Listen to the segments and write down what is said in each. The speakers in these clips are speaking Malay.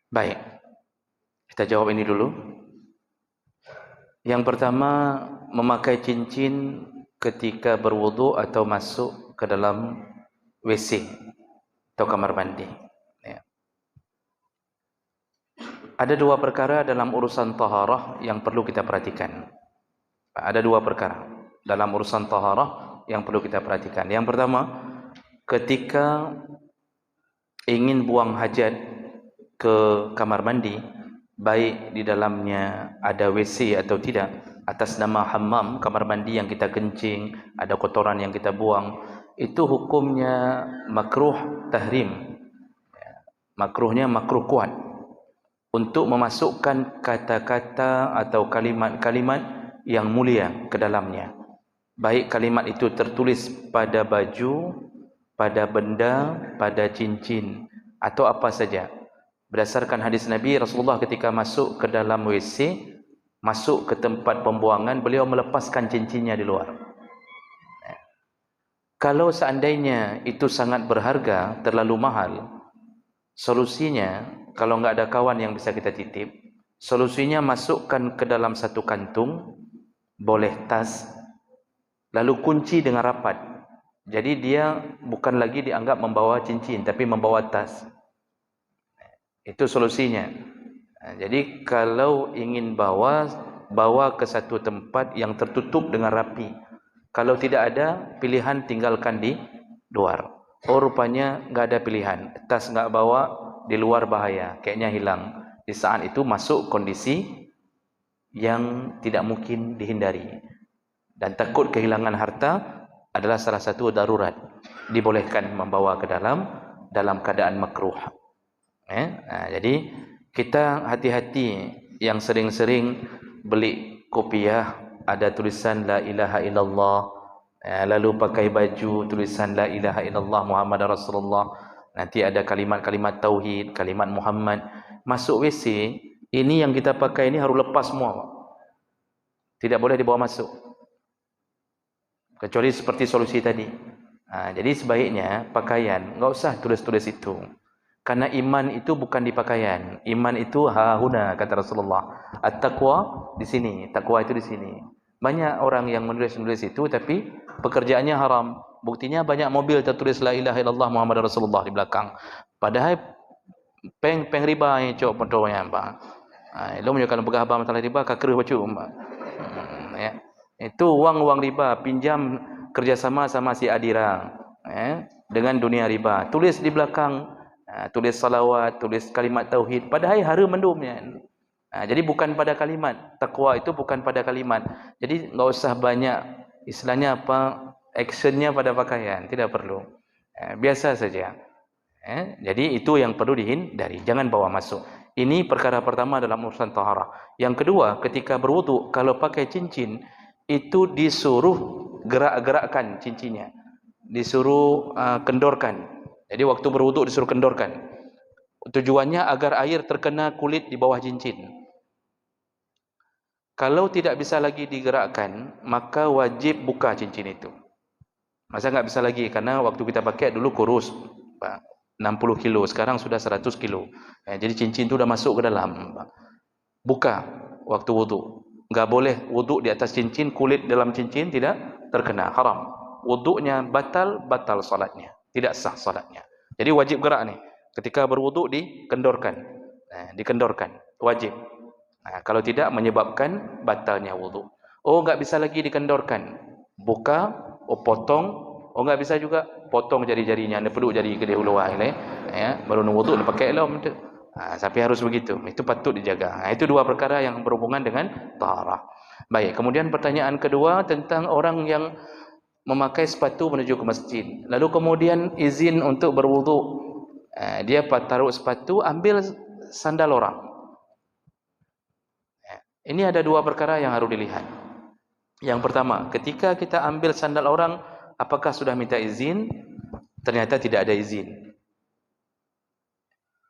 Baik, kita jawab ini dulu. Yang pertama, memakai cincin ketika berwudu atau masuk ke dalam WC atau kamar mandi. Ya. Ada dua perkara dalam urusan taharah yang perlu kita perhatikan. Ada dua perkara dalam urusan taharah yang perlu kita perhatikan. Yang pertama, ketika ingin buang hajat ke kamar mandi, baik di dalamnya ada WC atau tidak, atas nama hammam, kamar mandi yang kita kencing, ada kotoran yang kita buang, itu hukumnya makruh tahrim. Makruhnya makruh kuat untuk memasukkan kata-kata atau kalimat-kalimat yang mulia ke dalamnya. Baik kalimat itu tertulis pada baju, pada benda, pada cincin atau apa saja. Berdasarkan hadis Nabi, Rasulullah ketika masuk ke dalam WC, masuk ke tempat pembuangan, beliau melepaskan cincinnya di luar. Kalau seandainya itu sangat berharga, terlalu mahal, solusinya, kalau enggak ada kawan yang bisa kita titip, solusinya masukkan ke dalam satu kantung, boleh tas, lalu kunci dengan rapat. Jadi dia bukan lagi dianggap membawa cincin, tapi membawa tas. Itu solusinya. Jadi kalau ingin bawa ke satu tempat yang tertutup dengan rapi. Kalau tidak ada pilihan, tinggalkan di luar. Oh, rupanya enggak ada pilihan. Tas enggak bawa, di luar bahaya, kayaknya hilang. Di saat itu masuk kondisi yang tidak mungkin dihindari. Dan takut kehilangan harta adalah salah satu darurat. Dibolehkan membawa ke dalam keadaan makruh. Jadi kita hati-hati yang sering-sering beli kopiah ada tulisan la ilaha illallah, lalu pakai baju tulisan la ilaha illallah Muhammad Rasulullah, nanti ada kalimat-kalimat tauhid, kalimat Muhammad. Masuk WC, ini yang kita pakai ini harus lepas semua, tidak boleh dibawa masuk, kecuali seperti solusi tadi. Jadi sebaiknya pakaian enggak usah tulis-tulis itu. Karena iman itu bukan di pakaian. Iman itu hahuna, kata Rasulullah. At-taqwa di sini, takwa itu di sini. Banyak orang yang menulis-nulis itu tapi pekerjaannya haram. Buktinya banyak mobil tertulis la ilaha illallah Muhammad Rasulullah di belakang. Padahal peng riba yang cok contohnya, Pak. Lo menunjukkan begah masalah riba kakrih bacu, Pak. Ya. Itu uang riba, pinjam kerjasama sama si Adira, dengan dunia riba. Tulis di belakang, tulis salawat, tulis kalimat tauhid, padahal harum mendumnya. Jadi bukan pada kalimat, takwa itu bukan pada kalimat. Jadi enggak usah banyak istilahnya apa, actionnya pada pakaian, tidak perlu. Biasa saja. Jadi itu yang perlu dihindari, jangan bawa masuk. Ini perkara pertama dalam urusan taharah. Yang kedua, ketika berwudu, kalau pakai cincin, itu disuruh gerak-gerakkan cincinnya, disuruh kendorkan. Jadi waktu berwudu disuruh kendorkan. Tujuannya agar air terkena kulit di bawah cincin. Kalau tidak bisa lagi digerakkan, maka wajib buka cincin itu. Masa enggak bisa lagi? Karena waktu kita pakai dulu kurus, 60 kilo, sekarang sudah 100 kilo. Jadi cincin itu sudah masuk ke dalam. Buka waktu wudu. Enggak boleh wudu di atas cincin, kulit dalam cincin tidak terkena, haram. Wudunya batal salatnya, tidak sah salatnya. Jadi wajib gerak nih. Ketika berwudu dikendorkan. Dikendorkan, wajib. Kalau tidak menyebabkan batalnya wudu. Oh, enggak bisa lagi dikendorkan. Buka, potong. Oh, enggak bisa juga, potong jari-jarinya, anda perlu jari ke dahuluan ini, baru wudu anda pakai lah. Tapi harus begitu. Itu patut dijaga. Itu dua perkara yang berhubungan dengan taharah. Baik, kemudian pertanyaan kedua tentang orang yang memakai sepatu menuju ke masjid. Lalu kemudian izin untuk berwudu. Dia taruh sepatu, ambil sandal orang. Ini ada dua perkara yang harus dilihat. Yang pertama, ketika kita ambil sandal orang, apakah sudah minta izin? Ternyata tidak ada izin.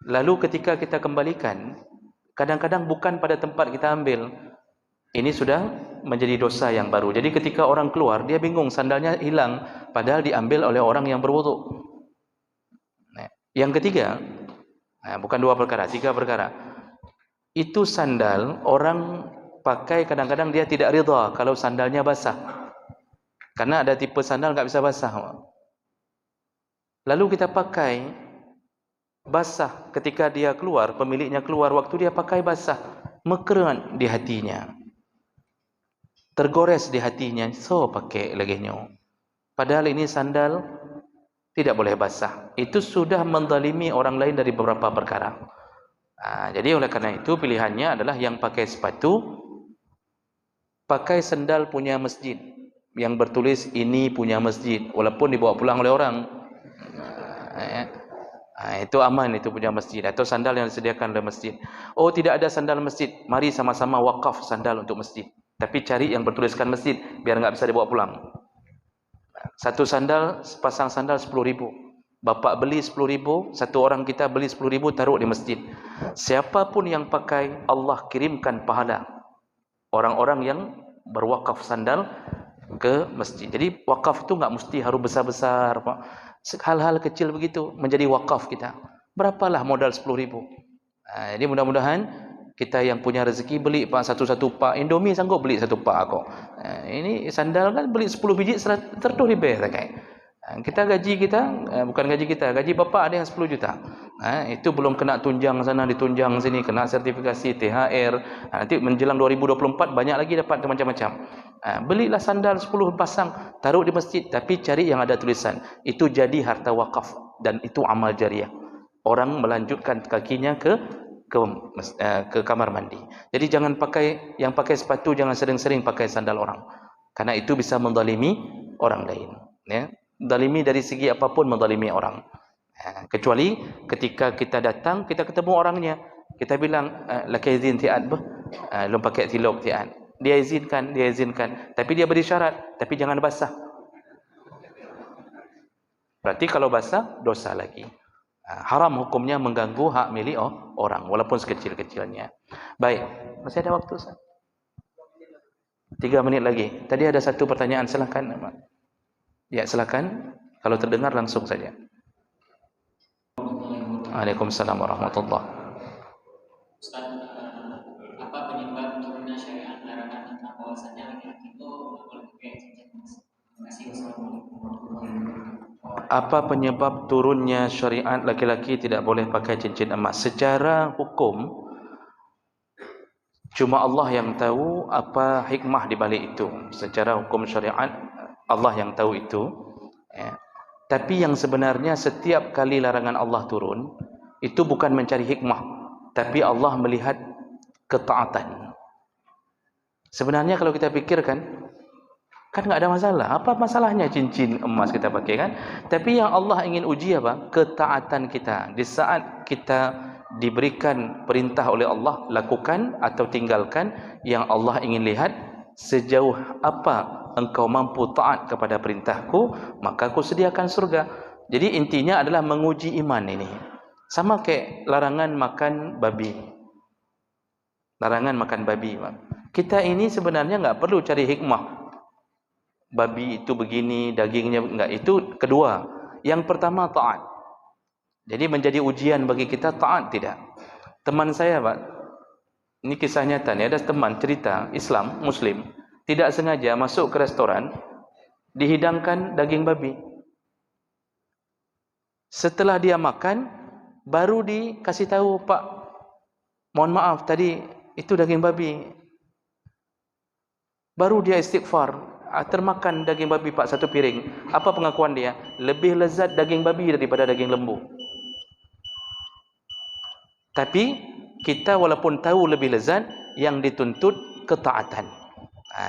Lalu ketika kita kembalikan, kadang-kadang bukan pada tempat kita ambil. Ini sudah menjadi dosa yang baru. Jadi ketika orang keluar, dia bingung, sandalnya hilang, padahal diambil oleh orang yang berwudu. Yang ketiga, Bukan 2 perkara, 3 perkara. Itu sandal orang pakai kadang-kadang dia tidak rida kalau sandalnya basah. Karena ada tipe sandal enggak bisa basah. Lalu kita pakai basah ketika dia keluar, pemiliknya keluar, waktu dia pakai basah, mekeran di hatinya, tergores di hatinya, so pakai lagi nyo. Padahal ini sandal tidak boleh basah. Itu sudah menzalimi orang lain dari beberapa perkara. Jadi oleh karena itu pilihannya adalah yang pakai sepatu, pakai sandal punya masjid yang bertulis ini punya masjid, walaupun dibawa pulang oleh orang. Itu aman, itu punya masjid, atau sandal yang disediakan oleh masjid. Oh, tidak ada sandal masjid, mari sama-sama wakaf sandal untuk masjid, tapi cari yang bertuliskan masjid biar nggak bisa dibawa pulang. Satu sandal, sepasang sandal 10.000. Bapak beli 10.000, satu orang kita beli 10.000, taruh di masjid. Siapapun yang pakai, Allah kirimkan pahala orang-orang yang berwakaf sandal ke masjid. Jadi wakaf itu nggak mesti harus besar-besar, Pak. Hal-hal kecil begitu menjadi wakaf kita. Berapalah modal 10.000. Jadi mudah-mudahan kita yang punya rezeki beli Pak satu-satu pak. Indomie sanggup beli satu pak kok. Ini sandal kan beli 10 biji 100 ribu pakai. Kita gaji kita, bukan gaji kita, gaji bapak ada yang 10 juta. Itu belum kena tunjang sana, ditunjang sini, kena sertifikasi THR. Nanti menjelang 2024 banyak lagi dapat macam-macam. Belilah sandal 10 pasang, taruh di masjid, tapi cari yang ada tulisan. Itu jadi harta wakaf dan itu amal jariah. Orang melanjutkan kakinya ke kamar mandi. Jadi jangan pakai, yang pakai sepatu jangan sering-sering pakai sandal orang. Karena itu bisa menzalimi orang lain, ya. Zalimi dari segi apapun menzalimi orang. Kecuali ketika kita datang, kita ketemu orangnya, kita bilang laki izin tiad bah, belum pakai tilok tiad. Dia izinkan, tapi dia beri syarat, tapi jangan basah. Berarti kalau basah dosa lagi. Haram hukumnya mengganggu hak milik orang walaupun sekecil-kecilnya. Baik, masih ada waktu, Ustaz? 3 menit lagi. Tadi ada satu pertanyaan, silakan. Ya, silakan. Kalau terdengar langsung saja. Waalaikumsalam warahmatullahi. Ustaz, apa penyebab turunnya syariat larangan tentang bahwasanya laki-laki itu boleh pakai cincin emas? Terima kasih. Apa penyebab turunnya syariat laki-laki tidak boleh pakai cincin emas? Secara hukum cuma Allah yang tahu apa hikmah di balik itu. Secara hukum syariat Allah yang tahu itu, ya. Tapi yang sebenarnya setiap kali larangan Allah turun, itu bukan mencari hikmah, tapi Allah melihat ketaatan. Sebenarnya kalau kita pikirkan, kan nggak ada masalah. Apa masalahnya cincin emas kita pakai, kan? Tapi yang Allah ingin uji apa? Ketaatan kita. Di saat kita diberikan perintah oleh Allah, lakukan atau tinggalkan, yang Allah ingin lihat sejauh apa engkau mampu taat kepada perintahku, maka aku sediakan surga. Jadi intinya adalah menguji iman ini. Sama kayak larangan makan babi. Larangan makan babi. Kita ini sebenarnya nggak perlu cari hikmah. Babi itu begini, dagingnya enggak. Itu kedua. Yang pertama taat. Jadi menjadi ujian bagi kita taat tidak. Teman saya, Pak, ini kisah nyata nih, ada teman cerita Islam, Muslim, tidak sengaja masuk ke restoran, dihidangkan daging babi. Setelah dia makan, baru dikasih tahu, Pak, mohon maaf tadi itu daging babi. Baru dia istighfar, termakan daging babi Pak 1 piring. Apa pengakuan dia? Lebih lezat daging babi daripada daging lembu. Tapi kita walaupun tahu lebih lezat, yang dituntut ketaatan.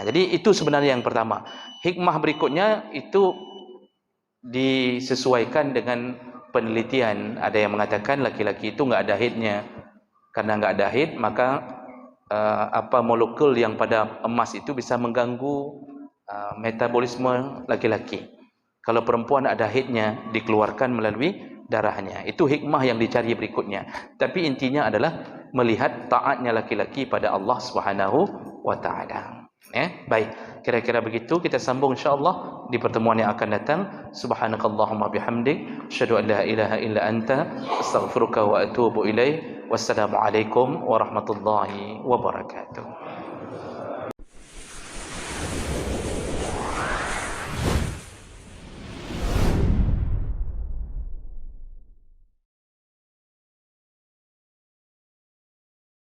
Jadi itu sebenarnya yang pertama. Hikmah berikutnya itu disesuaikan dengan penelitian. Ada yang mengatakan laki-laki itu nggak ada haidnya. Karena nggak ada haid, maka molekul yang pada emas itu bisa mengganggu metabolisme laki-laki. Kalau perempuan ada haidnya, dikeluarkan melalui darahnya. Itu hikmah yang dicari berikutnya. Tapi intinya adalah melihat taatnya laki-laki pada Allah Subhanahu wa taala. Baik, kira-kira begitu. Kita sambung insya-Allah di pertemuan yang akan datang. Subhanakallahumma bihamdik, asyhadu an la ilaha illa anta, astaghfiruka wa atubu ilaik. Wassalamualaikum warahmatullahi wabarakatuh.